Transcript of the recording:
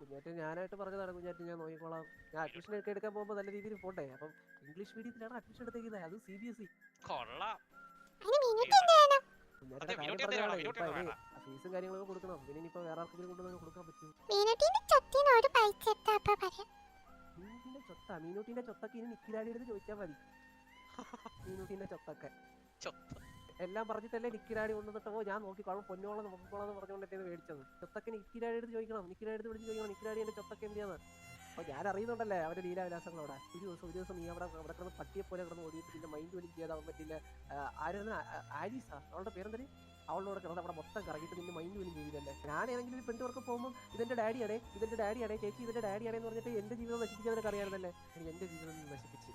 കുഞ്ഞാറ്റ ഞാനായിട്ട് പറഞ്ഞതാണ് കുഞ്ഞാറ്റ ഞാൻ നോക്കിക്കോളാം. ഞാൻ അഡ്മിഷൻ ഒക്കെ എടുക്കാൻ പോകുമ്പോൾ നല്ല രീതിയിൽ പോട്ടെ. അപ്പം ഇംഗ്ലീഷ് മീഡിയത്തിലാണ് അഡ്മിഷൻ എടുത്തേക്കുന്നത്, അത് CBSE. കൊള്ളാം. കുഞ്ഞാറ്റയുടെ കാര്യം പറഞ്ഞതാണ്. ഇപ്പൊ ഇനി ഫീസും കാര്യങ്ങളൊക്കെ കൊടുക്കണം. പിന്നെ ഇനിയിപ്പോ വേറെ ആർക്കെങ്കിലും കൊണ്ടുവന്ന് കൊടുക്കാൻ പറ്റും. മീനൂട്ടിന്റെ ചൊത്ത, മീനൂട്ടിന്റെ ചൊത്തൊക്കെ ഇനി നിക്കിലാടി എടുത്ത് ചോദിച്ചാൽ മതി. മീനൂട്ടിന്റെ ചൊത്തൊക്കെ എല്ലാം പറഞ്ഞിട്ടല്ലേ നിക്കിലാടി കൊണ്ടുവന്നിട്ടോ ഞാൻ നോക്കിക്കോളാം പൊന്നോളം നോക്കിക്കോളാം എന്ന് പറഞ്ഞുകൊണ്ടല്ലേ മേടിച്ചത്. ചൊത്തൊക്കെ നിക്കിലാടി എടുത്ത് ചോദിക്കണം, നിക്കിലാടി എടുത്ത് വിളിച്ച് ചോദിക്കണം നിക്കിലാടി എന്റെ ചൊത്തൊക്കെ എന്തിയാന്ന്. അപ്പൊ ഞാൻ അറിയുന്നുണ്ടല്ലേ അവരുടെ ലീലാവിലാസങ്ങളോടെ. ഒരു ദിവസം നീ അവിടെ കിടന്ന് പട്ടിയെ പോലെ കിടന്ന് ഓടിയിട്ട് പിന്നെ മൈൻഡ് പോലും ചെയ്യാതാവാൻ പറ്റില്ല. ആരും ആലീസാ അവളുടെ പേരെന്തര്, അവളോട് കിടന്ന് അവിടെ മൊത്തം കറങ്ങിയിട്ട് നിന്റെ മൈൻഡ് പോലും ചെയ്തില്ലല്ലേ. ഞാൻ ഏതെങ്കിലും ഒരു പെണ്ണ് വർക്ക് പോകുമ്പോൾ ഇതെന്റെ ഡാഡിയാണേ ചേച്ചി ഇതിന്റെ ഡാഡിയാണേ എന്ന് പറഞ്ഞിട്ട് എന്റെ ജീവിതം നശിപ്പിക്കാനൊക്കെ അറിയാറുന്നല്ലേ. എന്റെ ജീവിതം നശിപ്പിച്ച്